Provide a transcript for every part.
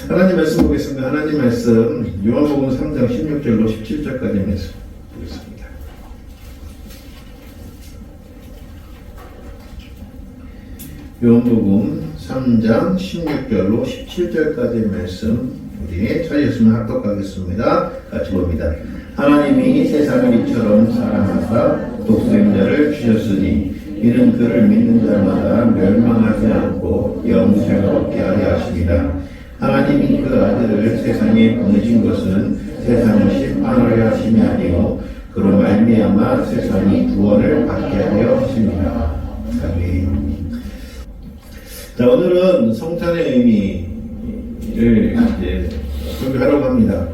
하나님 말씀 보겠습니다. 하나님 말씀 요한복음 3장 16절로 17절까지 말씀 보겠습니다. 요한복음 3장 16절로 17절까지 말씀 우리 찾으셨으면 합독하겠습니다. 같이 봅니다. 하나님이 세상을 이처럼 사랑하사 독생자를 주셨으니 이는 그를 믿는 자마다 멸망하지 않고 영생을 얻게 하려 하십니다. 하나님이 그 아들을 세상에 보내신 것은 세상을 심판하려 하심이 아니요 그로 말미암아 세상이 구원을 받게 하려 하십니다. 아멘. 자, 오늘은 성탄의 의미를 이제 설교하려고 합니다.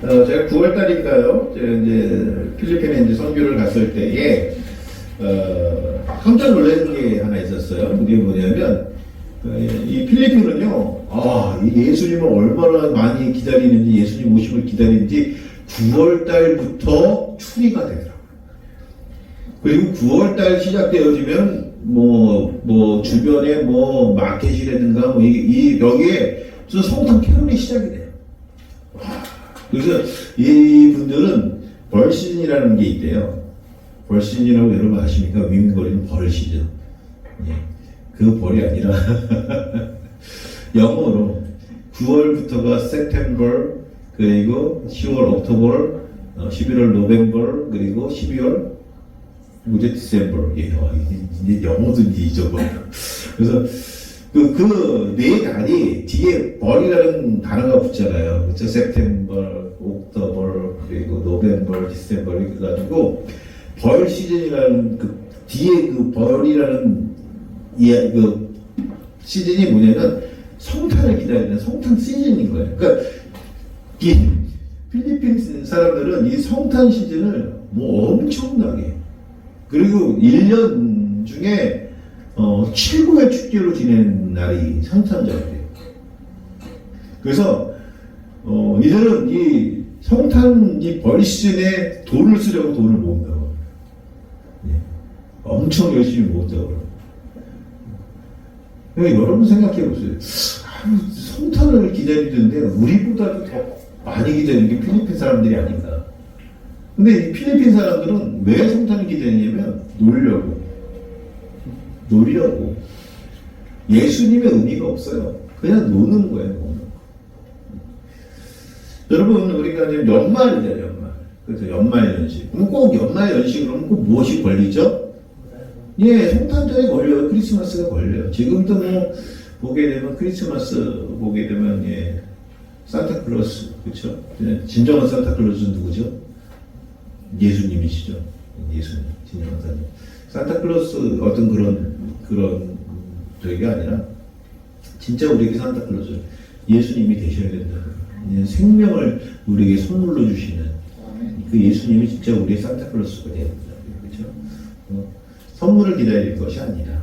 제가 9월달인가요? 제가 이제 필리핀에 이제 선교를 갔을 때에 깜짝 놀란 게 하나 있었어요. 그게 뭐냐면 이 필리핀은요, 이 예수님을 얼마나 많이 기다리는지, 예수님 오심을 기다리는지 9월달부터 추리가 되더라고요. 그리고 9월달 시작되어지면 주변에 마켓이라든가 여기에 성탄 캐롤이 시작이 돼요. 그래서 이 분들은 벌 시즌이라는 게 있대요. 벌 시즌이라고 여러분 아십니까? 윙거리는 벌 시즌. 예. 그 벌이 아니라 영어로 9월부터가 September, 그리고 10월 October, 11월 November, 그리고 12월 December. 예, 이제 영어도 이제 잊어버려. 그래서 그 네 달이 뒤에 벌이라는 단어가 붙잖아요. 그렇죠? September, October, 그리고 November, December 이렇게 가지고 벌 시즌이라는 그 뒤에 그 벌이라는 그 시즌이 뭐냐면 성탄을 기다리는 성탄 시즌인 거예요. 그러니까 이 필리핀 사람들은 이 성탄 시즌을 엄청나게, 그리고 1년 중에 최고의 축제로 지내는 날이 성탄절이에요. 그래서 이들은 이 성탄 이 벌 시즌에 돈을 쓰려고 돈을 모은다고. 예. 엄청 열심히 모은다고. 그러니까 여러분 생각해 보세요. 성탄을 기다리는데 우리보다도 더 많이 기다리는 게 필리핀 사람들이 아닌가. 근데 이 필리핀 사람들은 왜 성탄을 기다리냐면 놀려고. 예수님의 의미가 없어요. 그냥 노는 거예요. 여러분, 우리가 이제 연말이잖아요, 연말. 그래서 연말 연식. 그럼 꼭 연말 연식 그러면 꼭 무엇이 걸리죠? 예, 성탄절이 걸려요. 크리스마스가 걸려요. 지금도 보게 되면 크리스마스 보게 되면 산타클로스, 그렇죠? 진정한 산타클로스는 누구죠? 예수님이시죠. 예수님, 진정한 산타클로스 어떤 그런 저희가 아니라 진짜 우리에게 산타클로스 예수님이 되셔야 된다. 생명을 우리에게 선물로 주시는 그 예수님이 진짜 우리의 산타클로스가 되어야 된다. 그렇죠? 선물을 기다릴 것이 아니라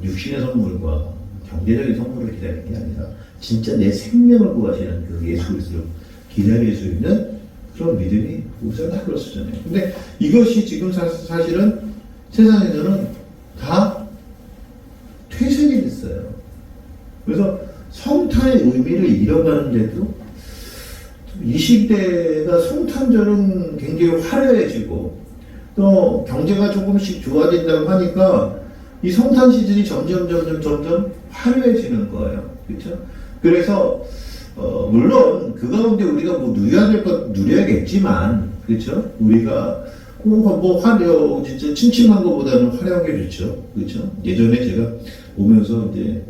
육신의 선물과 경제적인 선물을 기다리는 게 아니라 진짜 내 생명을 구하시는 그 예수 그리스도를 기다릴 수 있는 그런 믿음이 산타클로스잖아요. 근데 이것이 지금 사실은 세상에서는 다 퇴색이 됐어요. 그래서 성탄의 의미를 잃어가는데도 이 시대가 성탄절은 굉장히 화려해지고 또 경제가 조금씩 좋아진다고 하니까 이 성탄 시즌이 점점 화려해지는 거예요. 그렇죠? 그래서 물론 그 가운데 우리가 누려야 될 것 누려야겠지만, 그렇죠? 우리가 화려, 진짜 침침한 것보다는 화려한 게 좋죠. 그렇죠? 예전에 제가 오면서 이제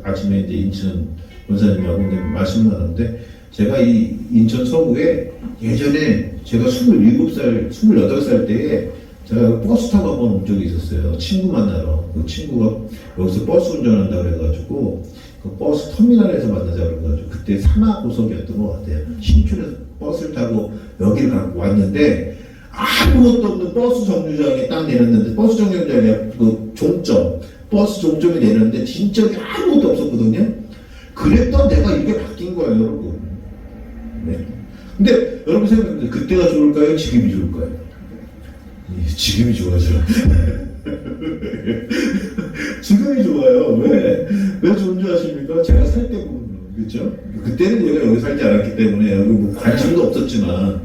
아침에 이제 인천 원사님하고 말씀 나눴는데, 제가 이 인천 서구에 예전에 제가 27살, 28살 때에 제가 버스 타고 한번 온 적이 있었어요. 친구 만나러. 그 친구가 여기서 버스 운전한다 그래가지고 그 버스 터미널에서 만나자 그래가지고 그때 산하고속이었던 것 같아요. 신촌에서 버스를 타고 여기를 갖고 왔는데 아무것도 없는 버스 정류장에 딱 내렸는데, 버스 정류장에 그 종점, 버스 종점에 내렸는데 진짜 아무것도 없었거든요. 그랬던 내가 이게 바뀐 거예요, 여러분. 네. 근데 여러분 생각해보세요. 그때가 좋을까요? 지금이 좋을까요? 지금이 좋아져. 지금이 좋아요. 왜 좋은 줄 아십니까? 제가 살 때 보면 그렇죠? 그때는 우리가 여기 살지 않았기 때문에 여기 뭐 관심도 없었지만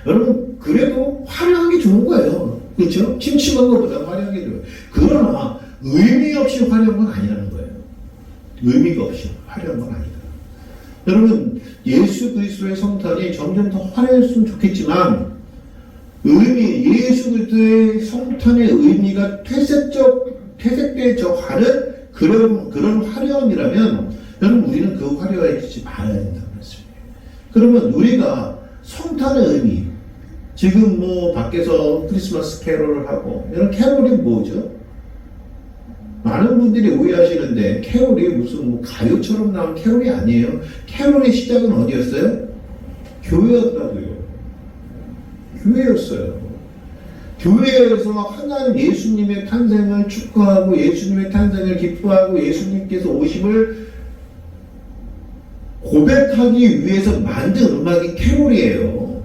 여러분 그래도 화려한 게 좋은 거예요. 그렇죠? 침침한 것보다 화려한 게 좋아요. 그러나 의미 없이 화려한 건 아니라는 거예요. 의미가 없이 화려한 건 아니다. 여러분 예수 그리스도의 성탄이 점점 더 화려했으면 좋겠지만 예수 그리스도의 성탄의 의미가 퇴색되어 가는 그런 화려함이라면 여러분 우리는 그 화려해지지 말아야 된다는 말씀이에요. 그러면 우리가 성탄의 의미 지금 뭐 밖에서 크리스마스 캐롤을 하고 이런 캐롤이 뭐죠? 많은 분들이 오해하시는데 캐롤이 무슨 뭐 가요처럼 나온 캐롤이 아니에요. 캐롤의 시작은 어디였어요? 교회였다고요. 교회였어요. 교회에서 하나님 예수님의 탄생을 축하하고 예수님의 탄생을 기뻐하고 예수님께서 오심을 고백하기 위해서 만든 음악이 캐롤이에요.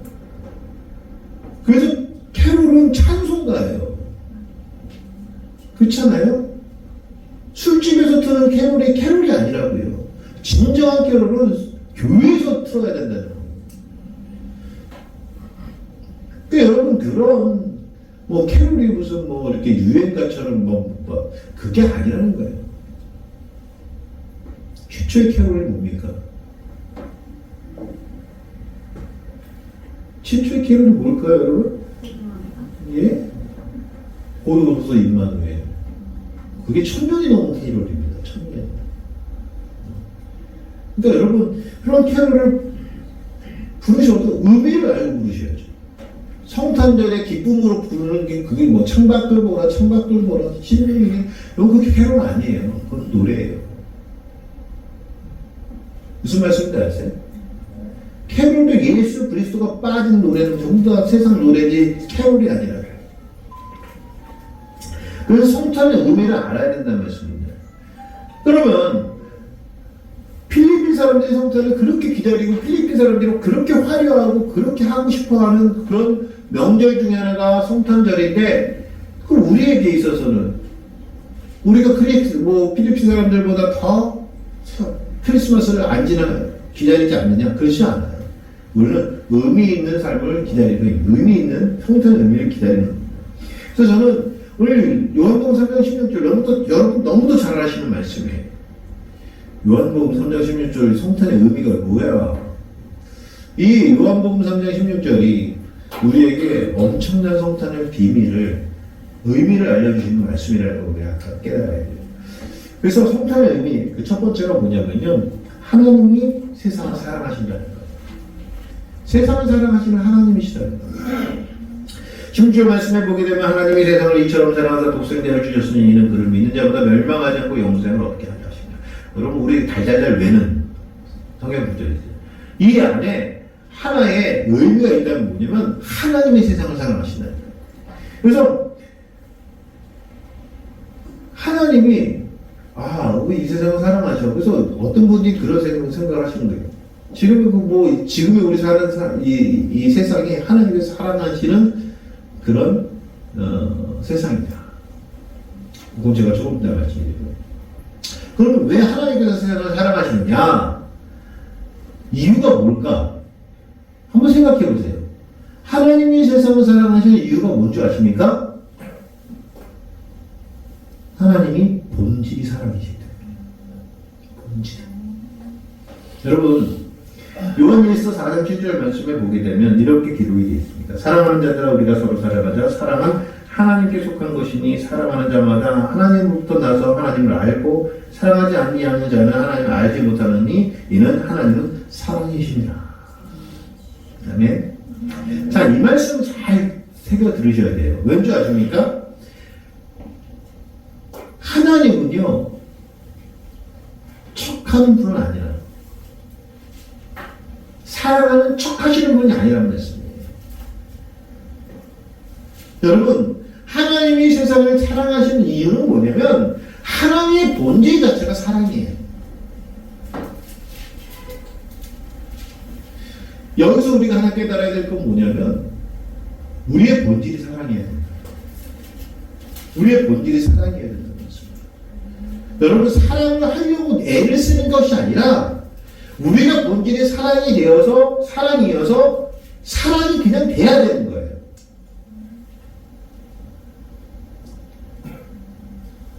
그래서 캐롤은 찬송가예요. 그렇잖아요? 술집에서 트는 캐롤이 캐롤이 아니라고요. 진정한 캐롤은 교회에서 틀어야 된다는 거예요. 그러니까 여러분 그런 뭐 캐롤이 무슨 뭐 이렇게 유행가처럼 뭐 그게 아니라는 거예요. 최초의 캐롤이 뭡니까? 최초의 캐롤이 뭘까요, 여러분? 예? 고요소서 임마누엘. 그게 1000년이 넘은 캐롤입니다. 1000년. 그러니까 여러분 그런 캐롤을 부르셔도 의미를 알고 부르셔야죠. 성탄절에 기쁨으로 부르는 게 그게 뭐 창밖을 보라 신명이 이건 그게 캐롤 아니에요. 그건 노래예요. 무슨 말씀인지 아세요? 캐롤도 예수 그리스도가 빠진 노래는 전부 다 세상 노래지 캐롤이 아니라 그래요. 그래서 성탄의 의미를 알아야 된다는 말씀입니다. 그러면 필리핀 사람들이 성탄을 그렇게 기다리고 필리핀 사람들이 그렇게 화려하고 그렇게 하고 싶어하는 그런 명절 중에 하나가 성탄절인데 그럼 우리에게 있어서는 우리가 필리핀 사람들보다 더 크리스마스를 기다리지 않느냐? 그렇지 않아요. 우리는 의미 있는 삶을 기다리는 의미 있는 성탄의 의미를 기다리는 겁니다. 그래서 저는 오늘 요한복음 3장 16절 여러분 너무도 잘 아시는 말씀이에요. 요한복음 3장 16절 성탄의 의미가 뭐야? 이 요한복음 3장 16절이 우리에게 엄청난 성탄의 의미를 알려주시는 말씀이라고 우리가 깨달아야 돼요. 그래서 성탄의 의미, 그 첫 번째가 뭐냐면요. 하나님이 세상을 사랑하신다는 거예요. 세상을 사랑하시는 하나님이시다는 거예요. 지금 주 말씀에 보게 되면 하나님이 세상을 이처럼 사랑하사 독생자를 주셨으니 이는 그를 믿는 자보다 멸망하지 않고 영생을 얻게 하려 하십니다. 여러분 우리 달달달 외는 성경 구절이죠. 이 안에 하나의 의미가 있다면 뭐냐면 하나님이 세상을 사랑하신다는 거예요. 그래서 하나님이 왜 이 세상을 사랑하셔. 그래서 어떤 분들이 그런 생각을 하시는 거예요. 지금의 우리 사는 이 세상이 하나님께서 사랑하시는 그런 세상이다. 그건 제가 조금 이따 말씀드리고요. 그러면 왜 하나님께서 세상을 사랑하시느냐? 이유가 뭘까? 한번 생각해 보세요. 하나님이 세상을 사랑하시는 이유가 뭔지 아십니까? 하나님이 본질이 사랑이시기 때문에. 본질. 여러분, 요한일서 4장 7절 말씀에 보게 되면 이렇게 기록이 되어 있습니다. 사랑하는 자들아 우리가 서로 사랑하자. 사랑은 하나님께 속한 것이니 사랑하는 자마다 하나님으로부터 나서 하나님을 알고 사랑하지 아니하는 자는 하나님을 알지 못하느니 이는 하나님은 사랑이십니다. 아멘. 자, 이 말씀 잘 새겨 들으셔야 돼요. 왠지 아십니까? 하나님은요 척하는 분은 아니라 사랑하는 척하시는 분이 아니라는 말씀이에요. 여러분, 하나님이 세상을 사랑하시는 이유는 뭐냐면 하나님의 본질 자체가 사랑이에요. 여기서 우리가 하나 깨달아야 될 건 뭐냐면 우리의 본질이 사랑이어야 된다. 우리의 본질이 사랑이어야 된다는 말씀입니다. 여러분 사랑을 하려고 애를 쓰는 것이 아니라 우리가 본질이 사랑이 되어서 사랑이어서 사랑이 그냥 돼야 되는 거예요.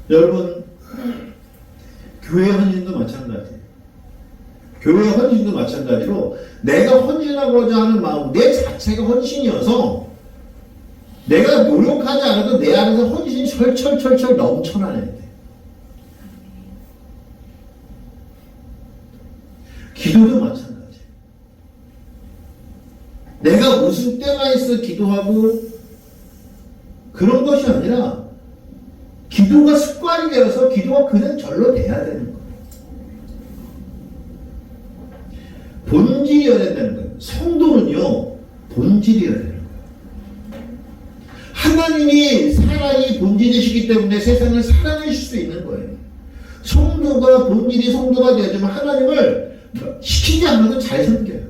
여러분 교회 헌신도 마찬가지예요. 교회 헌신도 마찬가지로 내가 헌신하고자 하는 마음 내 자체가 헌신이어서 내가 노력하지 않아도 내 안에서 헌신이 철철철철 넘쳐나야 돼. 기도도 마찬가지예요. 내가 무슨 때가 있어 기도하고 그런 것이 아니라 기도가 습관이 되어서 기도가 그냥 절로 돼야 되는 거예요. 본질이어야 된다는 거예요. 성도는요, 본질이어야 되는 거예요. 하나님이 사랑이 본질이시기 때문에 세상을 사랑하실 수 있는 거예요. 성도가 본질이 성도가 되어지면 하나님을 시키지 않아도 잘 섬겨요.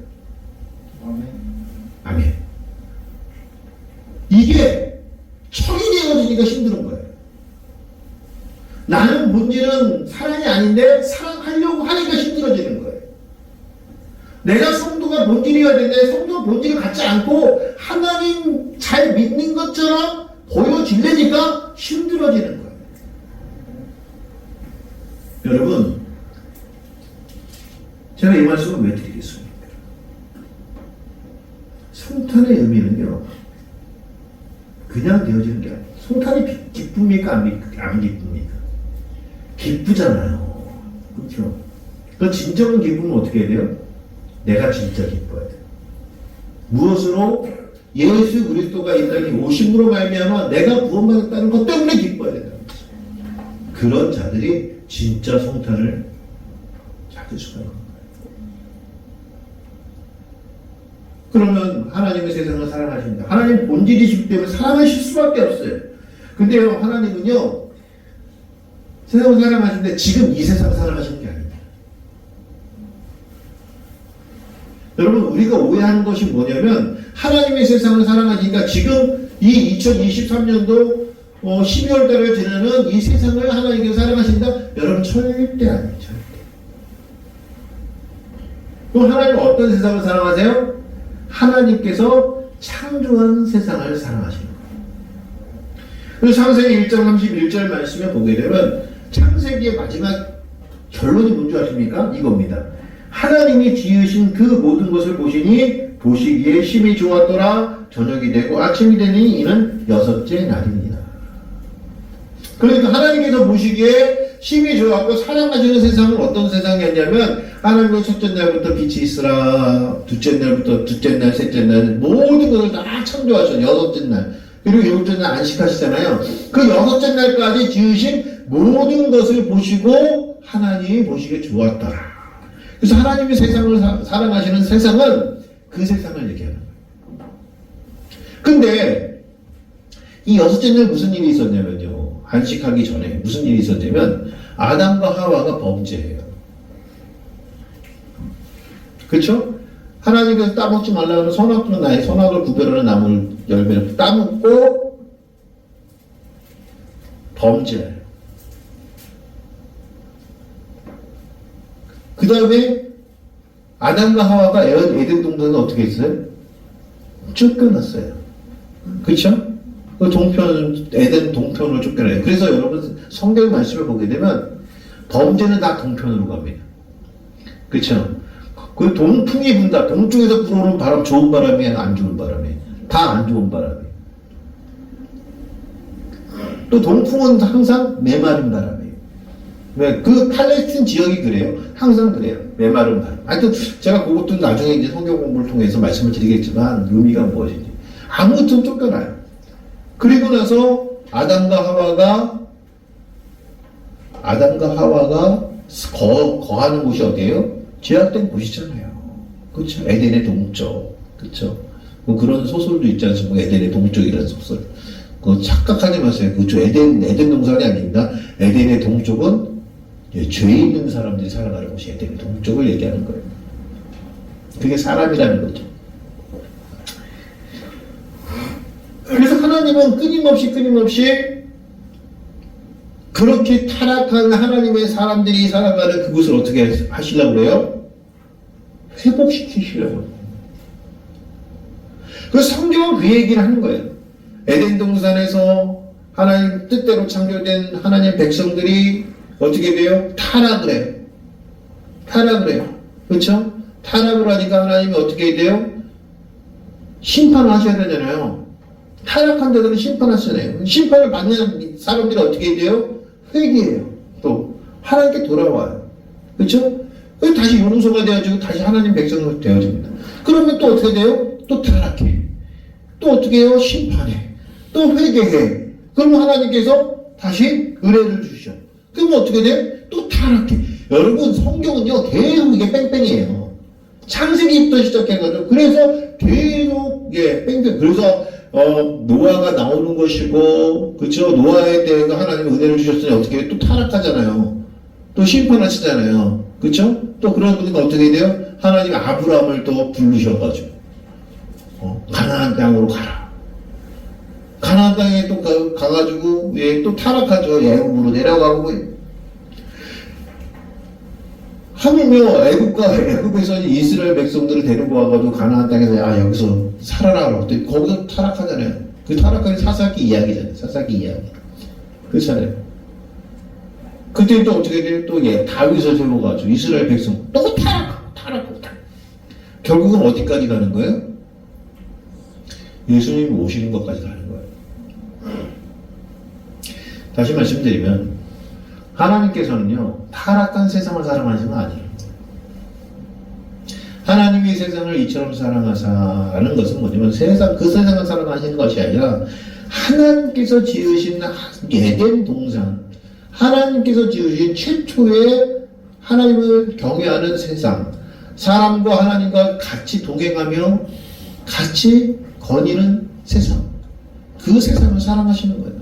아멘. 아멘. 이게 철이 되어지니까 힘든 거예요. 나는 본질은 사랑이 아닌데 사랑하려고 하니까 힘들어지는 거예요. 내가 성도가 본질이어야 되는데 성도가 본질을 갖지 않고 하나님 잘 믿는 것처럼 보여지려니까 힘들어지는 거예요. 여러분, 제가 이 말씀을 왜 드리겠습니까? 성탄의 의미는요, 그냥 되어지는 게 아니에요. 성탄이 기쁩니까? 안 기쁩니까? 기쁘잖아요. 그렇죠? 그 진정한 기쁨은 어떻게 해야 돼요? 내가 진짜 기뻐야 돼요. 무엇으로? 예수 그리스도가 이 땅에 오심으로 말미암아 내가 구원받았다는 것 때문에 기뻐야 된다는 거죠. 그런 자들이 진짜 성탄을 찾을 수가 있는 거예요. 그러면 하나님의 세상을 사랑하십니다. 하나님 본질이시기 때문에 사랑하실 수밖에 없어요. 근데요, 하나님은요, 세상을 사랑하시는데 지금 이 세상 사랑하시는 게 아닙니다. 여러분, 우리가 오해하는 것이 뭐냐면 하나님의 세상을 사랑하시니까 지금 이 2023년도 12월 달에 지나는 이 세상을 하나님께서 사랑하신다? 여러분, 절대 아니에요. 절대. 그럼 하나님은 어떤 세상을 사랑하세요? 하나님께서 창조한 세상을 사랑하시는 거예요. 그래서 창세기 1장 31절 말씀에 보게 되면 창세기의 마지막 결론이 뭔지 아십니까? 이겁니다. 하나님이 지으신 그 모든 것을 보시니 보시기에 심히 좋았더라. 저녁이 되고 아침이 되니 이는 여섯째 날입니다. 그러니까 하나님께서 보시기에 심히 좋았고 사랑하시는 세상은 어떤 세상이었냐면 하나님은 첫째 날부터 빛이 있으라. 둘째 날부터 둘째 날, 셋째 날 모든 것을 다 창조하셨어요. 여섯째 날. 그리고 일곱째 날 안식하시잖아요. 그 여섯째 날까지 지으신 모든 것을 보시고 하나님이 보시기에 좋았더라. 그래서 하나님이 세상을 사랑하시는 세상은 그 세상을 얘기하는 거예요. 근데 이 여섯째 날 무슨 일이 있었냐면요. 안식하기 전에 무슨 일이 있었냐면 아담과 하와가 범죄해요. 그렇죠? 하나님께서 따먹지 말라고 선악과 나의 선악을 구별하는 나무 열매를 따먹고 범죄해요. 그 다음에 아담과 하와가 에덴 동산은 어떻게 했어요? 쫓겨났어요. 그렇죠? 그 에덴 동편으로 쫓겨나요. 그래서 여러분 성경 말씀을 보게 되면 범죄는 다 동편으로 갑니다. 그렇죠? 그 동풍이 분다. 동쪽에서 불어오는 바람, 좋은 바람이 안 좋은 바람이. 다 안 좋은 바람이. 또 동풍은 항상 메마른 바람이에요. 왜? 그 팔레스틴 지역이 그래요. 항상 그래요. 메마른 바람. 하여튼 제가 그것도 나중에 이제 성경 공부를 통해서 말씀을 드리겠지만 의미가 무엇인지. 아무튼 쫓겨나요. 그리고 나서 아담과 하와가 거하는 곳이 어디예요? 제약된 곳이잖아요. 그렇죠? 에덴의 동쪽. 그렇죠? 뭐 그런 소설도 있지 않습니까? 에덴의 동쪽이라는 소설. 그거 착각하지 마세요. 그쪽 에덴 동산이 아닙니다. 에덴의 동쪽은 죄 있는 사람들이 살아가는 곳이 에덴의 동쪽을 얘기하는 거예요. 그게 사람이라는 거죠. 그래서 하나님은 끊임없이 그렇게 타락한 하나님의 사람들이 살아가는 그곳을 어떻게 하시려고 그래요? 회복시키시려고. 그래서 성경은 그 얘기를 하는 거예요. 에덴 동산에서 하나님 뜻대로 창조된 하나님 백성들이 어떻게 돼요? 타락을 해요. 타락을 해요. 그렇죠? 타락을 하니까 하나님이 어떻게 돼요? 심판을 하셔야 되잖아요. 타락한 자들은 심판하시잖아요. 심판을 받는 사람들이 어떻게 돼요? 회개해요. 또 하나님께 돌아와요. 그렇죠? 다시 용서가 되어지고 다시 하나님 백성으로 되어집니다. 그러면 또 어떻게 돼요? 또 타락해. 또 어떻게 해요? 심판해. 또 회개해. 그러면 하나님께서 다시 은혜를 주셔. 그러면 어떻게 돼? 또 타락해. 여러분 성경은요 계속 이게 뺑뺑이에요. 창세기부터 시작해가지고 그래서 계속 뺑뺑. 그래서 노아가 나오는 것이고, 그렇죠? 노아에 대해 하나님이 은혜를 주셨으니 어떻게 또 타락하잖아요. 또 심판하시잖아요. 그렇죠? 또 그런 분이 어떻게 돼요? 하나님이 아브라함을 또 부르셔가지고 가나안 땅으로 가라. 가나안 땅에 또 가가지고 또 타락하죠. 애굽으로 내려가고 하물며 애굽에서 이스라엘 백성들을 데리고 와가지고 가나안 땅에서 여기서 살아라 그랬더니 거기서 타락하잖아요. 그 타락한 사사기 이야기잖아요. 사사기 이야기. 그렇잖아요. 그때 또 어떻게 돼요? 또 다윗을 세워가지고 이스라엘 백성 또 타락하고. 결국은 어디까지 가는 거예요? 예수님이 오시는 것까지 가는 거예요. 다시 말씀드리면 하나님께서는요 타락한 세상을 사랑하시는 건 아니에요. 하나님이 세상을 이처럼 사랑하사라는 것은 뭐냐면 그 세상을 사랑하시는 것이 아니라 하나님께서 지으신 에덴 동산, 하나님께서 지으신 최초의 하나님을 경외하는 세상, 사람과 하나님과 같이 동행하며 같이 거니는 세상, 그 세상을 사랑하시는 거예요.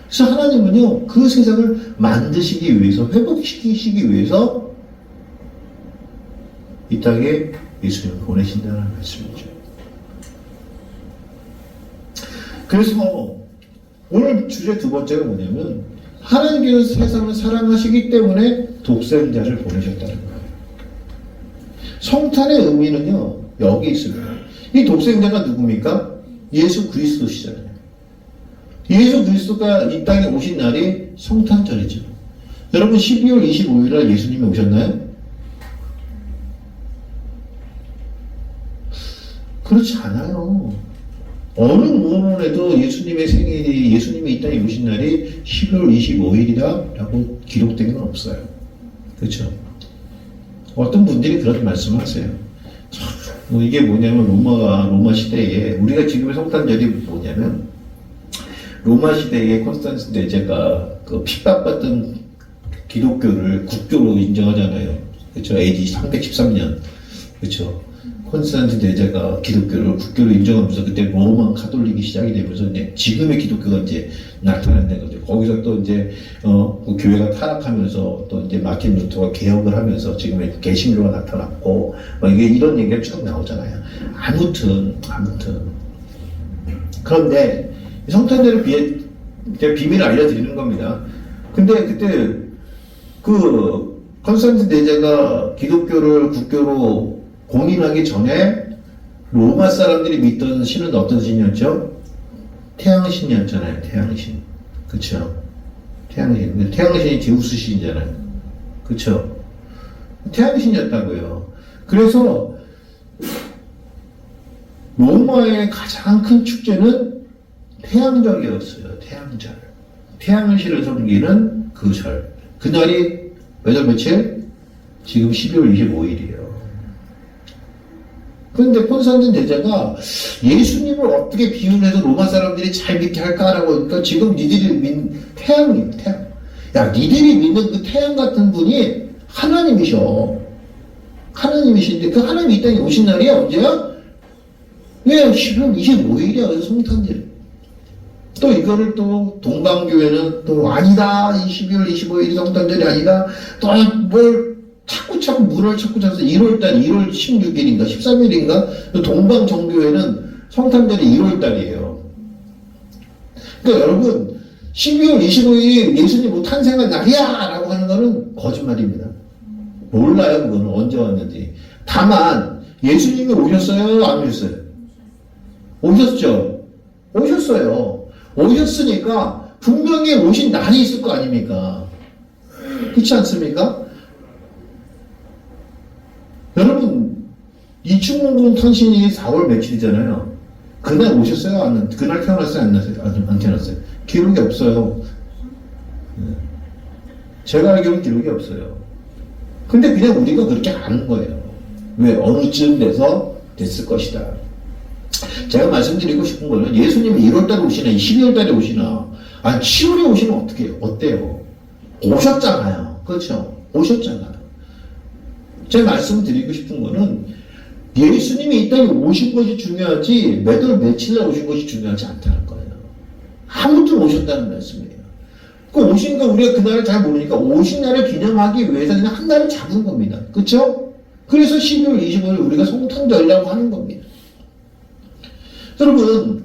그래서 하나님은요 그 세상을 만드시기 위해서, 회복시키시기 위해서 이 땅에 예수님을 보내신다는 말씀이죠. 그래서 오늘 주제 두 번째가 뭐냐면 하나님께서 세상을 사랑하시기 때문에 독생자를 보내셨다는 거예요. 성탄의 의미는요 여기 있습니다. 이 독생자가 누굽니까? 예수 그리스도시잖아요. 예수 그리스도가 이 땅에 오신 날이 성탄절이죠. 여러분 12월 25일 날 예수님이 오셨나요? 그렇지 않아요. 어느 문헌에도 예수님의 생일이, 예수님이 이 땅에 오신 날이 12월 25일이다라고 기록된 건 없어요. 그렇죠? 어떤 분들이 그렇게 말씀하세요. 이게 뭐냐면 로마 시대에 우리가 지금의 성탄절이 뭐냐면 로마 시대에 콘스탄티누스 대제가 그 핍박받던 기독교를 국교로 인정하잖아요. 그렇죠? AD 313년. 그렇죠? 콘스탄티누스 대제가 기독교를 국교로 인정하면서 그때 로마 카톨릭이 시작이 되면서 이제 지금의 기독교가 이제 나타난 거죠. 거기서 또 이제 그 교회가 타락하면서 또 이제 마틴 루터가 개혁을 하면서 지금의 개신교가 나타났고 이게 이런 얘기가 쭉 나오잖아요. 아무튼 그런데 성탄절의 비밀을 알려드리는 겁니다. 근데 그때 그 콘스탄티누스 대제가 기독교를 국교로 공인하기 전에 로마 사람들이 믿던 신은 어떤 신이었죠? 태양신이었잖아요. 태양신. 그쵸? 태양신. 근데 태양신이 제우스 신이잖아요. 그쵸? 태양신이었다고요. 그래서 로마의 가장 큰 축제는 태양절이었어요. 태양절. 태양신을 섬기는 그 절. 그날이 몇월 며칠? 지금 12월 25일이에요. 그런데 콘스탄티누스 대제가 예수님을 어떻게 비유해서 로마 사람들이 잘 믿게 할까라고 하니까 지금 니들이 믿는 태양이에요. 태양. 야, 니들이 믿는 그 태양 같은 분이 하나님이셔. 하나님이신데 그 하나님이 이 땅에 오신 날이 언제야? 왜 12월 25일이야. 그래서 성탄절. 또 이거를 또 동방교회는 또 아니다. 12월 25일이 성탄절이 아니다. 또 뭘 자꾸 물을 찾아서 1월달 1월 16일인가 13일인가 동방 정교회는 성탄절이 1월달이에요. 그러니까 여러분 12월 25일 예수님 뭐 탄생한 날이야! 라고 하는 거는 거짓말입니다. 몰라요, 그거는. 언제 왔는지. 다만, 예수님이 오셨어요? 안 오셨어요? 오셨죠? 오셨어요. 오셨으니까, 분명히 오신 날이 있을 거 아닙니까? 그렇지 않습니까? 여러분, 이충문군 탄신일이 4월 며칠이잖아요. 그날 오셨어요? 그날 태어났어요? 안 태어났어요? 기록이 없어요. 제가 알기로는 기록이 없어요. 근데 그냥 우리가 그렇게 아는 거예요. 왜? 어느쯤 돼서 됐을 것이다. 제가 말씀드리고 싶은 거는 예수님이 1월달에 오시나 12월달에 오시나 아니 7월에 오시면 어떻게 해요? 어때요? 오셨잖아요. 그렇죠? 오셨잖아요. 제가 말씀드리고 싶은 거는 예수님이 이 땅에 오신 것이 중요하지 몇 월 며칠 날 오신 것이 중요하지 않다는 거예요. 아무튼 오셨다는 말씀이에요. 그 오신 거 우리가 그날을 잘 모르니까 오신 날을 기념하기 위해서 그냥 한 날을 잡은 겁니다. 그렇죠? 그래서 12월 25일 우리가 성탄절이라고 하는 겁니다. 여러분,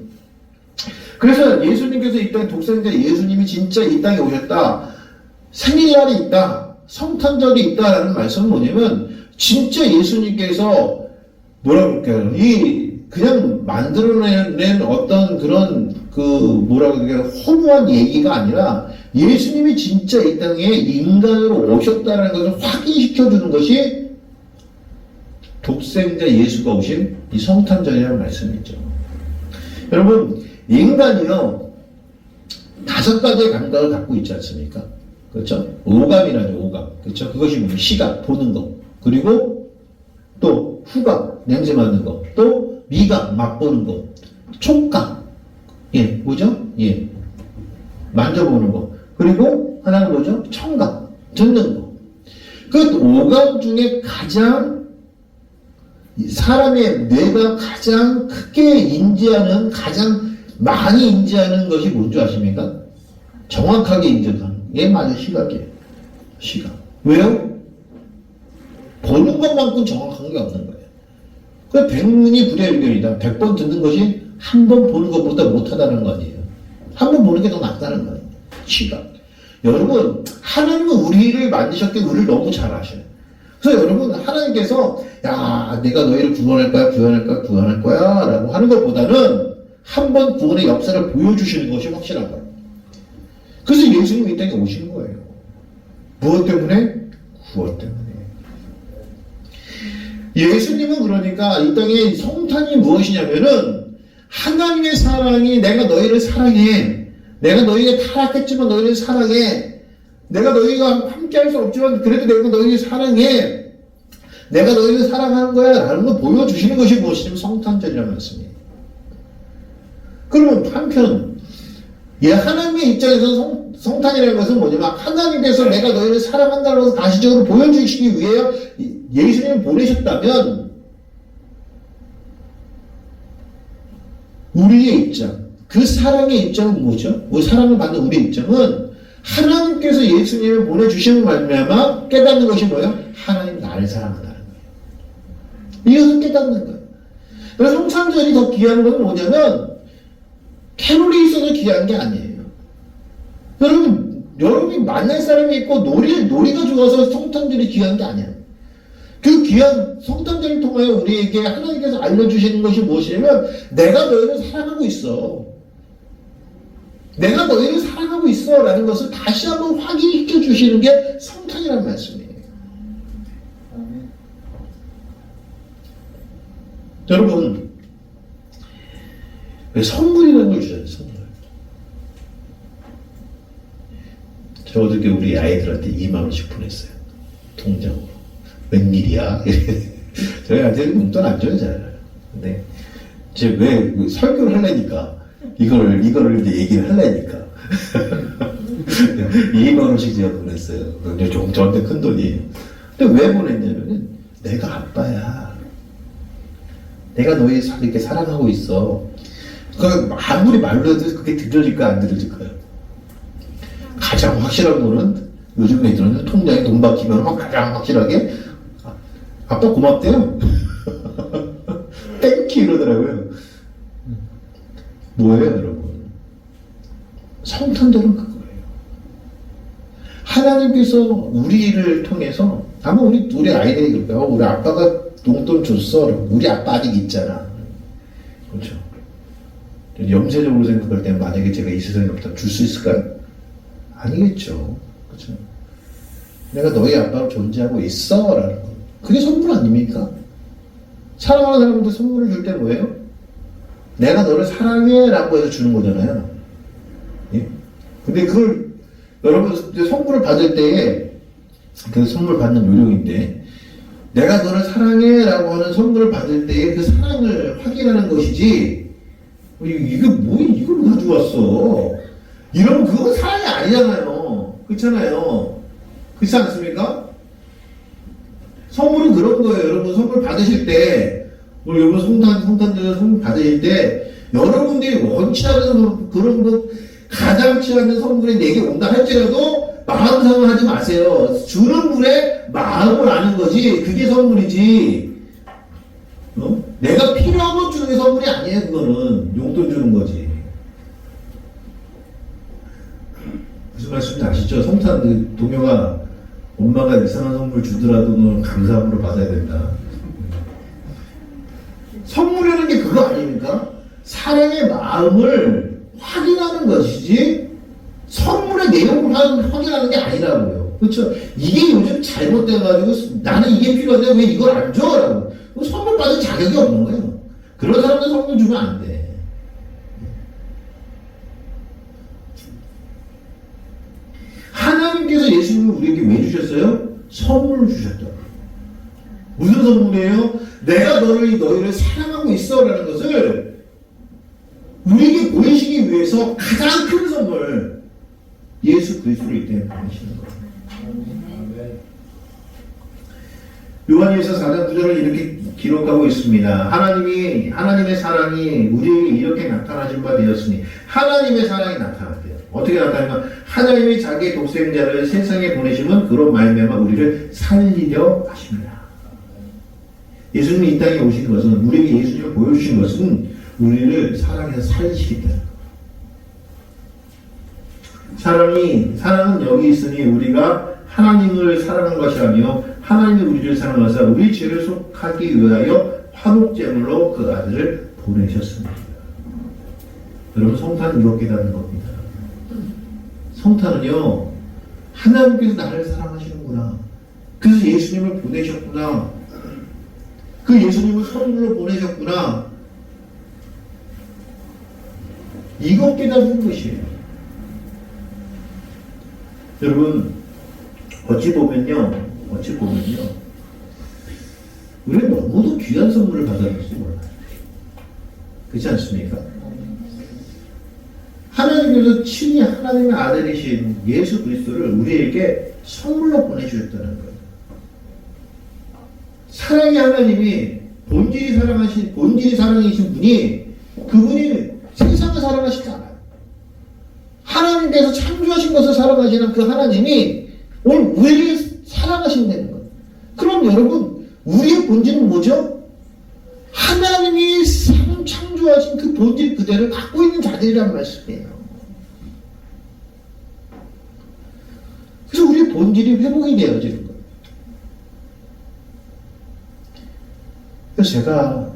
그래서 예수님께서 이 땅에 독생자 예수님이 진짜 이 땅에 오셨다. 생일날이 있다. 성탄절이 있다라는 말씀은 뭐냐면 진짜 예수님께서 뭐라고 할까요? 그냥 만들어낸 어떤 그런 뭐라고 할까요? 허무한 얘기가 아니라 예수님이 진짜 이 땅에 인간으로 오셨다는 것을 확인시켜주는 것이 독생자 예수가 오신 이 성탄절이라는 말씀이죠. 여러분, 인간이요, 5가지의 감각을 갖고 있지 않습니까? 그렇죠? 오감이라죠, 오감. 그렇죠? 그것이 뭐냐? 시각, 보는 거. 그리고 또 후각, 냄새 맡는 거. 또 미각, 맛보는 거. 촉각. 예, 뭐죠? 예. 만져보는 거. 그리고 하나는 뭐죠? 청각, 듣는 거. 그 오감 중에 가장 사람의 뇌가 가장 크게 인지하는, 가장 많이 인지하는 것이 뭔지 아십니까? 정확하게 인지하는 게 맞아, 시각이에요. 시각. 왜요? 보는 것만큼 정확한 게 없는 거예요. 그 100문이 불여일견이다. 100번 듣는 것이 한 번 보는 것보다 못하다는 거 아니에요. 한 번 보는 게 더 낫다는 거예요. 시각. 여러분, 하나님은 우리를 만드셨기에 우리를 너무 잘 아셔요. 그래서 여러분, 하나님께서 야, 내가 너희를 구원할 거야, 구원할 거야 라고 하는 것보다는 한 번 구원의 역사를 보여주시는 것이 확실한 거예요. 그래서 예수님이 이 땅에 오시는 거예요. 무엇 때문에? 구원 때문에. 예수님은 그러니까 이 땅에 성탄이 무엇이냐면은 하나님의 사랑이 내가 너희를 사랑해. 내가 너희가 타락했지만 너희를 사랑해. 내가 너희가 함께 할 수 없지만 그래도 내가 너희를 사랑해. 내가 너희를 사랑하는 거야 라는 걸 보여주시는 것이 무엇이냐면 성탄절이라는 말씀이에요. 그러면 한편 하나님의 입장에서 성탄이라는 것은 뭐냐면 하나님께서 내가 너희를 사랑한다는 것을 가시적으로 보여주시기 위해 예수님을 보내셨다면 우리의 입장, 그 사랑의 입장은 뭐죠? 사랑을 받는 우리의 입장은 하나님께서 예수님을 보내주시는 말미암아 깨닫는 것이 뭐예요? 하나님 나를 사랑한다는 거예요. 이것을 깨닫는 거예요. 그래서 성탄절이 더 귀한 건 뭐냐면 캐롤이 있어서 귀한 게 아니에요. 여러분이 만날 사람이 있고 놀이가 좋아서 성탄절이 귀한 게 아니에요. 그 귀한 성탄절을 통하여 우리에게 하나님께서 알려주시는 것이 무엇이냐면 내가 너희를 사랑하고 있어. 내가 너희를 사랑하고 있어 라는 것을 다시 한번 확인시켜 주시는 게 성탄이라는 말씀이에요. 여러분, 왜 선물이라는 걸 주잖아요, 선물. 저 어저께 우리 아이들한테 2만원씩 보냈어요. 통장으로. 웬일이야? 저희 아이들이 용돈 안 줘요, 잘. 근데, 왜 설교를 하려니까, 이거를 이제 얘기를 하려니까. 2만원씩 제가 보냈어요. 저한테 큰 돈이에요. 근데 왜 보냈냐면은, 내가 아빠야. 내가 너희 이렇게 사랑하고 있어. 아무리 말로 해도 그게 들려질까, 안 들려질까요? 가장 확실한 거는, 요즘 애들은 통장에 돈 박히면 가장 확실하게, 아빠 고맙대요. 땡큐 이러더라고요. 뭐예요, 여러분? 성탄절은 그거예요. 하나님께서 우리를 통해서 아마 우리 아이들이 그럴까요? 우리 아빠가 용돈 줬어. 우리 아빠 아직 있잖아. 그렇죠. 염세적으로 생각할 때는 만약에 제가 이 세상에 없다면 줄 수 있을까요? 아니겠죠. 그렇죠. 내가 너희 아빠로 존재하고 있어 라는 거. 그게 선물 아닙니까? 사랑하는 사람한테 선물을 줄 때 뭐예요? 내가 너를 사랑해 라고 해서 주는 거잖아요. 예? 근데 그걸 여러분 선물을 받을 때에 그 선물 받는 요령인데 내가 너를 사랑해 라고 하는 선물을 받을 때에 그 사랑을 확인하는 것이지 이게 뭐야 이걸 가지고 왔어 이러면 그건 사랑이 아니잖아요. 그렇잖아요. 그렇지 않습니까? 선물은 그런 거예요. 여러분 선물 받으실 때 우리 여러분 성탄절 선물 받으실 때 여러분들이 원치 않은 그런 거 가장치 않는 선물이 내게 온다 할지라도 마음 상하지 마세요. 주는 분의 마음을 아는 거지 그게 선물이지 내가 필요한 것 주는 게 선물이 아니에요. 그거는 용돈 주는 거지. 무슨 말씀인지 아시죠? 성탄 동요가 엄마가 이상한 선물 주더라도 너 감사함으로 받아야 된다. 선물이라는 게 그거 아닙니까? 사랑의 마음을 확인하는 것이지 선물의 내용을 확인하는 게 아니라고요. 그렇죠? 이게 요즘 잘못돼가지고 나는 이게 필요한데 왜 이걸 안 줘? 라고. 선물 받을 자격이 없는 거예요. 그런 사람들 선물 주면 안 돼. 하나님께서 예수님을 우리에게 왜 주셨어요? 선물을 주셨다. 무슨 선물이에요? 내가 너희를 사랑하고 있어 라는 것을 우리에게 보이시기 위해서 가장 큰 선물 예수 그리스도를 이 때문에 보내시는 거예요. 요한일서 4장 9절을 이렇게 기록하고 있습니다. 하나님의 사랑이 우리에게 이렇게 나타나신 바 되었으니 하나님의 사랑이 나타났대요. 어떻게 나타나면 하나님이 자기의 독생자를 세상에 보내시면 그로 말미암아 우리를 살리려 하십니다. 예수님이 이 땅에 오신 것은 우리에게 예수님을 보여주신 것은 우리를 사랑해서 살리시겠다. 사랑은 여기 있으니 우리가 하나님을 사랑한 것이라며 하나님이 우리를 사랑하사 우리 죄를 속하기 위하여 화목제물로 그 아들을 보내셨습니다. 여러분 성탄은 이렇게 다는 겁니다. 성탄은요 하나님께서 나를 사랑하시는구나. 그래서 예수님을 보내셨구나. 그 예수님을 선물로 보내셨구나. 이것 깨닫는 것이에요. 여러분 어찌 보면요 우리는 너무도 귀한 선물을 받았는지 몰라요. 그렇지 않습니까? 하나님께서 친히 하나님의 아들이신 예수 그리스도를 우리에게 선물로 보내주셨다는 거예요. 사랑의 하나님이 본질이 사랑이신 분이 그분이 세상을 사랑하시지 않아요. 하나님께서 창조하신 것을 사랑하시는 그 하나님이 오늘 우리를 사랑하신다는 거예요. 그럼 여러분 우리의 본질은 뭐죠? 하나님이 창조하신 그 본질 그대를 갖고 있는 자들이란 말씀이에요. 그래서 우리의 본질이 회복이 되어지는 거예요. 그래서 제가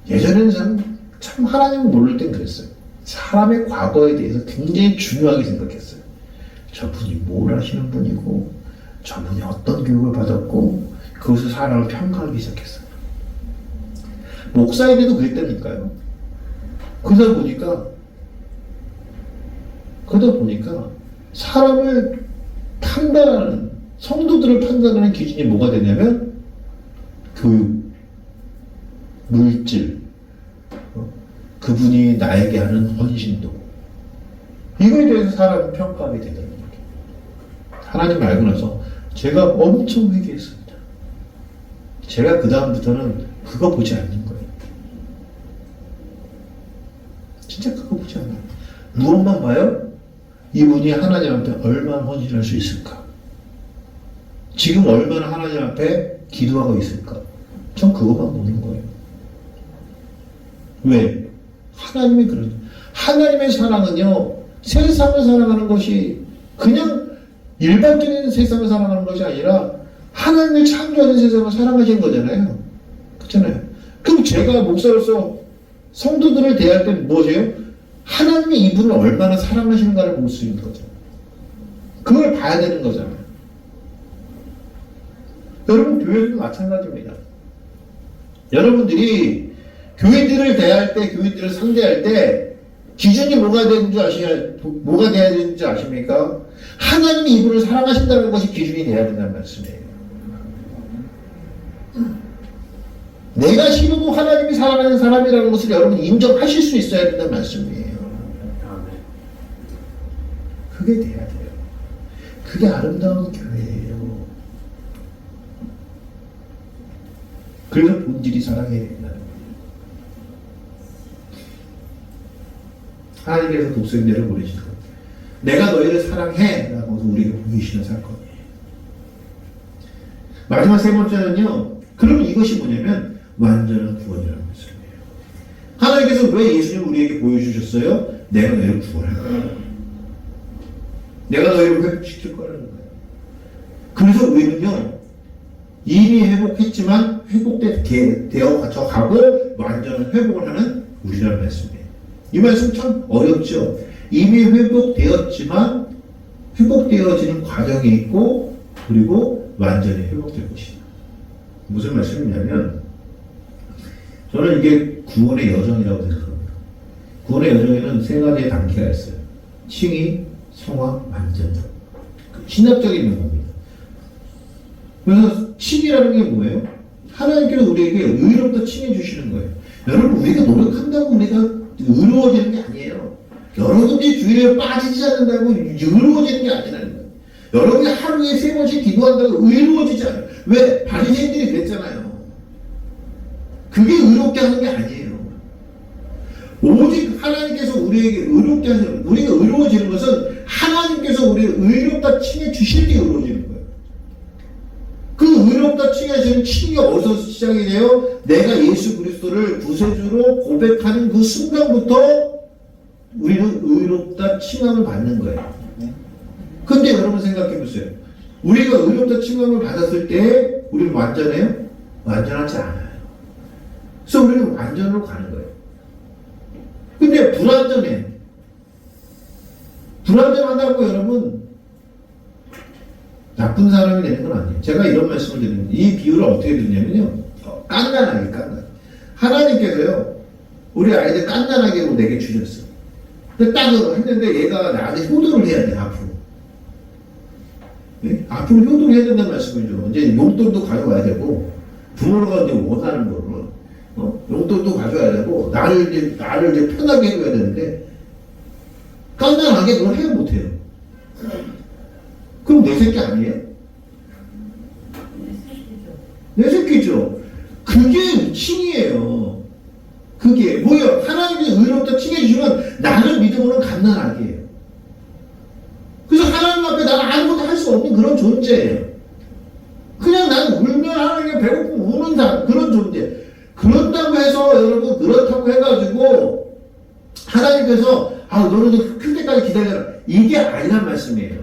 예전에는 참 하나님을 모를 땐 그랬어요. 사람의 과거에 대해서 굉장히 중요하게 생각했어요. 저분이 뭘 하시는 분이고 저분이 어떤 교육을 받았고 그것을 사람을 평가하기 시작했어요. 목사에게도 그랬다니까요. 그러다 보니까 사람을 판단하는 성도들을 판단하는 기준이 뭐가 되냐면 교육, 물질, 그분이 나에게 하는 헌신도 이거에 대해서 사람을 평가하게 되더라고요. 하나님을 알고 나서 제가 엄청 회개했습니다. 제가 그 다음부터는 그거 보지 않는 거예요. 진짜 그거 보지 않아요. 무엇만 봐요? 이분이 하나님 앞에 얼마나 헌신할 수 있을까? 지금 얼마나 하나님 앞에 기도하고 있을까? 전 그것만 보는 거예요. 왜? 하나님이 그러죠. 하나님의 사랑은요, 세상을 살아가는 것이 그냥 일반적인 세상을 살아가는 것이 아니라 하나님을 창조하는 세상을 살아가시는 거잖아요. 그렇잖아요. 그럼 제가 목사로서 성도들을 대할 때는 뭐예요? 하나님이 이분을 얼마나 사랑하시는가를 볼 수 있는 거죠. 그걸 봐야 되는 거잖아요. 여러분, 교회도 마찬가지입니다. 여러분들이 교인들을 대할 때, 교인들을 상대할 때 기준이 뭐가 되는 줄 뭐가 돼야 되는 줄 아십니까? 하나님이 이분을 사랑하신다는 것이 기준이 돼야 된다는 말씀이에요. 내가 싫어도 하나님이 사랑하는 사람이라는 것을 여러분 인정하실 수 있어야 된다는 말씀이에요. 그게 돼야 돼요. 그게 아름다운 교회예요. 그래서 본질이 사랑해야 된다는 거예요. 하나님께서 독생자를 보내신 것. 내가 너희를 사랑해 라고 우리에게 보이시는 사건이에요. 마지막 세 번째는요. 그러면 이것이 뭐냐면 완전한 구원이라는 말씀이에요. 하나님께서 왜 예수님을 우리에게 보여주셨어요? 내가 너희를 구원할 거야. 내가 너희를 회복시킬 거라는 거예요. 그래서 우리는요. 이미 회복했지만 회복되어 가고 완전한 회복을 하는 우리라는 말씀이에요. 이 말씀 참 어렵죠. 이미 회복되었지만 회복되어지는 과정이 있고 그리고 완전히 회복될 것이다. 무슨 말씀이냐면 저는 이게 구원의 여정이라고 생각합니다. 구원의 여정에는 세 가지의 단계가 있어요. 칭의, 성화, 완전성. 신학적인 용어입니다. 그래서 칭의라는 게 뭐예요? 하나님께서 우리에게 의롭다 칭해 주시는 거예요. 여러분 우리가 노력한다고 우리가 의로워지는 게 아니에요. 여러분들이 주일에 빠지지 않는다고 의로워지는 게 아니라는 거예요. 여러분이 하루에 3번씩 기도한다고 의로워지지 않아요. 왜? 바리새인들이 그랬잖아요. 그게 의롭게 하는 게 아니에요. 오직 하나님께서 우리에게 의롭게 하시는, 우리가 의로워지는 것은 하나님께서 우리를 의롭다 칭해 주실 때 의로워지는 거예요. 그 의롭다 칭하시는 칭이 어디서 시작이 돼요? 내가 예수 그리스도를 구세주로 고백하는 그 순간부터 우리는 의롭다 칭함을 받는 거예요. 근데 여러분 생각해 보세요. 우리가 의롭다 칭함을 받았을 때 우리는 완전해요? 완전하지 않아요. 그래서 우리는 완전으로 가는 거예요. 근데 불완전해. 불완전하다고 여러분 나쁜 사람이 되는 건 아니에요. 제가 이런 말씀을 드리는데 이 비유를 어떻게 드리냐면요. 깐난하게. 하나님께서요. 우리 아이들 깐난하게 내게 주셨어. 근데 딱 했는데 얘가 나한테 효도를 해야 돼. 앞으로. 네? 앞으로 효도를 해야 된다는 말씀이죠. 이제 용돈도 가져와야 되고 부모가 이제 원하는 거로 용돈도 가져와야 되고 나를 이제 편하게 해줘야 되는데 깐난하게 그걸 해야 못해요. 그럼 내 새끼 아니에요? 내 새끼죠. 그게 칭이에요. 그게 뭐예요? 하나님이 의롭다 칭해주시면 나를 믿음으로는 갓난하게 해요. 그래서 하나님 앞에 나는 아무것도 할 수 없는 그런 존재예요. 그냥 나는 울면 하나님께 배고프면 우는 사람, 그런 존재. 그런다고 해서 여러분 그렇다고 해가지고 하나님께서 너는 클 때까지 기다려라. 이게 아니란 말씀이에요.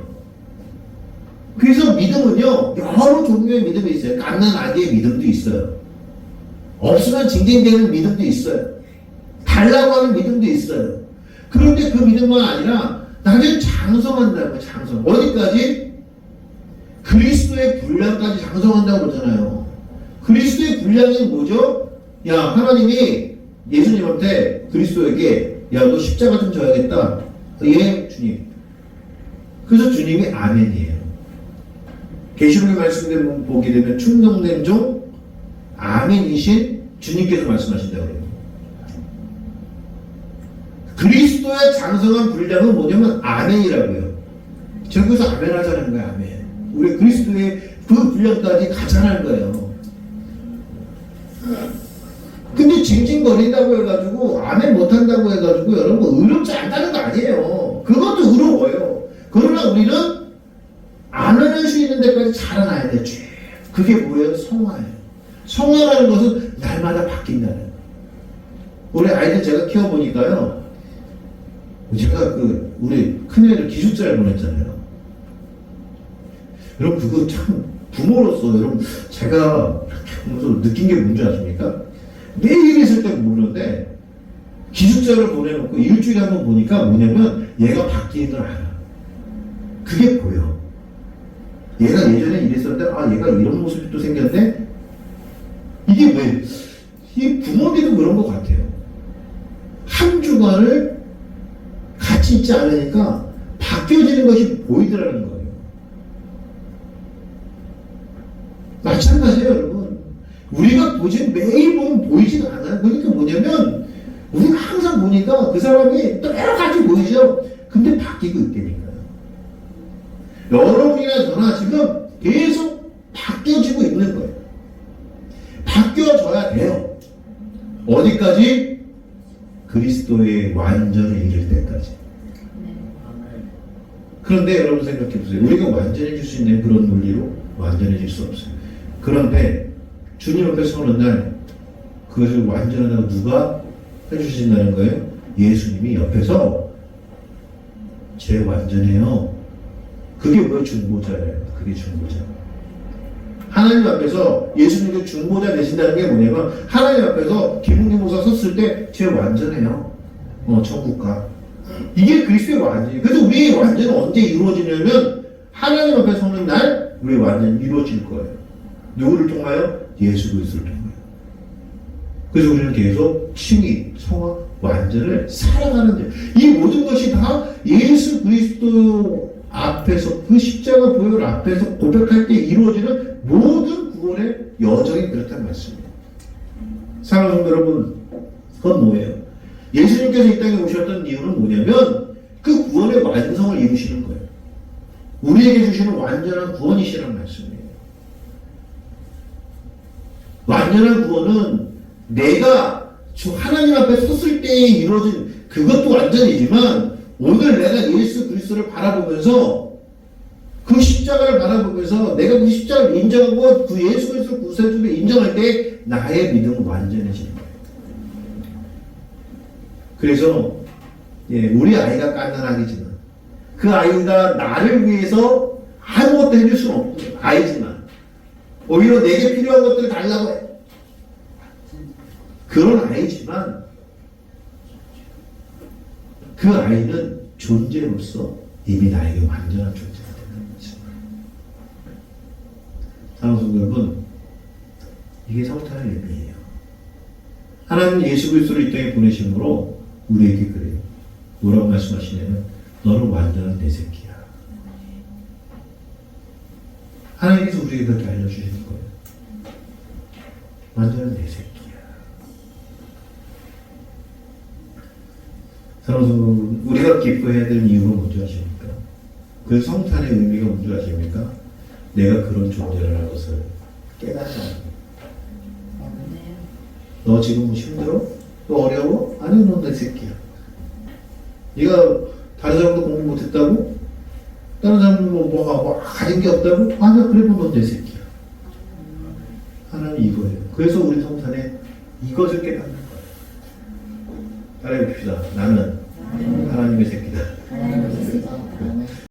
그래서 믿음은요 여러 종류의 믿음이 있어요. 갓난아기의 믿음도 있어요. 없으면 징징대는 믿음도 있어요. 달라고 하는 믿음도 있어요. 그런데 그 믿음만 아니라 나중에 장성한다고요. 장성. 어디까지? 그리스도의 분량까지 장성한다고 그러잖아요. 그리스도의 분량이 뭐죠? 야, 하나님이 예수님한테 그리스도에게 야, 너 십자가 좀 져야겠다. 예, 주님. 그래서 주님이 아멘이에요. 계시록의 말씀대로 보게 되면 충성된 종 아멘이신 주님께서 말씀하신다고 그래요. 그리스도의 장성한 분량은 뭐냐면 아멘이라고요. 저기서 아멘 하자는 거예요. 아멘. 우리 그리스도의 그 분량까지 가자는 거예요. 근데 징징거린다고 해가지고 아멘 못한다고 해가지고 여러분 의롭지 않다는 거 아니에요. 그것도 의로워요. 그러나 우리는 아멘할 수 있는 데까지 자라나야 돼. 그게 뭐예요? 성화예요. 성화라는 것은 날마다 바뀐다는 거예요. 우리 아이들 제가 키워보니까요. 제가 우리 큰애를 기숙사를 보냈잖아요. 여러분, 그거 참, 부모로서 여러분, 제가 이렇게 보면서 느낀 게 뭔지 아십니까? 매일 있을 때 모르는데, 기숙사를 보내놓고 일주일에 한 번 보니까 뭐냐면, 얘가 바뀌는 걸 알아. 그게 보여. 얘가 예전에 이랬었는데, 아, 얘가 이런 모습이 또 생겼네? 이게 왜? 이 부모님도 그런 것 같아요. 한 주간을 같이 있지 않으니까 바뀌어지는 것이 보이더라는 거예요. 마찬가지예요, 여러분. 우리가 매일 보면 보이지가 않아요. 그러니까 뭐냐면, 우리가 항상 보니까 그 사람이 똑같이 보이죠? 근데 바뀌고 있다니까요. 여러분이나 저나 지금 계속 바뀌어지고 있는 거예요. 바뀌어져야 돼요. 어디까지? 그리스도의 완전에 이를 때까지. 그런데 여러분 생각해 보세요. 우리가 완전해질 수 있는 그런 논리로 완전해질 수 없어요. 그런데 주님 앞에 서는 날 그것을 완전하다고 누가 해주신다는 거예요? 예수님이 옆에서 제 완전해요. 그게 왜 중보자예요? 그게 중보자. 하나님 앞에서 예수님께 중보자 되신다는 게 뭐냐면 하나님 앞에서 김웅기 목사 섰을 때 제 완전해요. 천국가. 이게 그리스도의 완전이에요. 그래서 우리의 완전은 언제 이루어지냐면 하나님 앞에 서는 날 우리의 완전이 이루어질 거예요. 누구를 통하여? 예수 그리스도를 통하여. 그래서 우리는 계속 칭의, 성화, 완전을 살아가는 데 이 모든 것이 다 예수 그리스도 앞에서 그 십자가 보혈 앞에서 고백할 때 이루어지는 모든 구원의 여정이 그렇다는 말씀입니다. 사랑하는 여러분, 그건 뭐예요? 예수님께서 이 땅에 오셨던 이유는 뭐냐면 그 구원의 완성을 이루시는 거예요. 우리에게 주시는 완전한 구원이시라는 말씀이에요. 완전한 구원은 내가 하나님 앞에 섰을 때에 이루어진 그것도 완전이지만 오늘 내가 예수 그리스도를 바라보면서 그 십자가를 바라보면서 내가 그 십자가를 인정하고 그 예수 그리스도 구세주를 인정할 때 나의 믿음은 완전해지는 거예요. 그래서 우리 아이가 깐난하겠지만 그 아이가 나를 위해서 아무것도 해줄 수는 없는 아이지만 오히려 내게 필요한 것들을 달라고 해. 그런 아이지만 그 아이는 존재로서 이미 나에게 완전한 존재가 되는 거죠. 사랑하는 여러분, 이게 성탄의 의미예요. 하나님 예수 그리스도를 이 땅에 보내심으로 우리에게 그래요. 뭐라고 말씀하시냐면 너는 완전한 내 새끼야. 하나님께서 우리에게 그렇게 알려주시는 거예요. 완전한 내 새끼야. 여러분, 우리가 기뻐해야 될 이유가 뭔지 아십니까? 그 성탄의 의미가 뭔지 아십니까? 내가 그런 존재라는 것을 깨닫지 않는 거예요. 너 지금 힘들어? 너 어려워? 아니, 넌 내 새끼야. 네가 다른 사람도 공부 못했다고? 다른 사람도 뭐 가진 게 없다고? 아니야, 그래, 넌 내 새끼야. 하나님 이거예요. 그래서 우리 성탄에 이것을 깨닫는 거예요. 따라해 봅시다. 나는 하나님의 새끼다.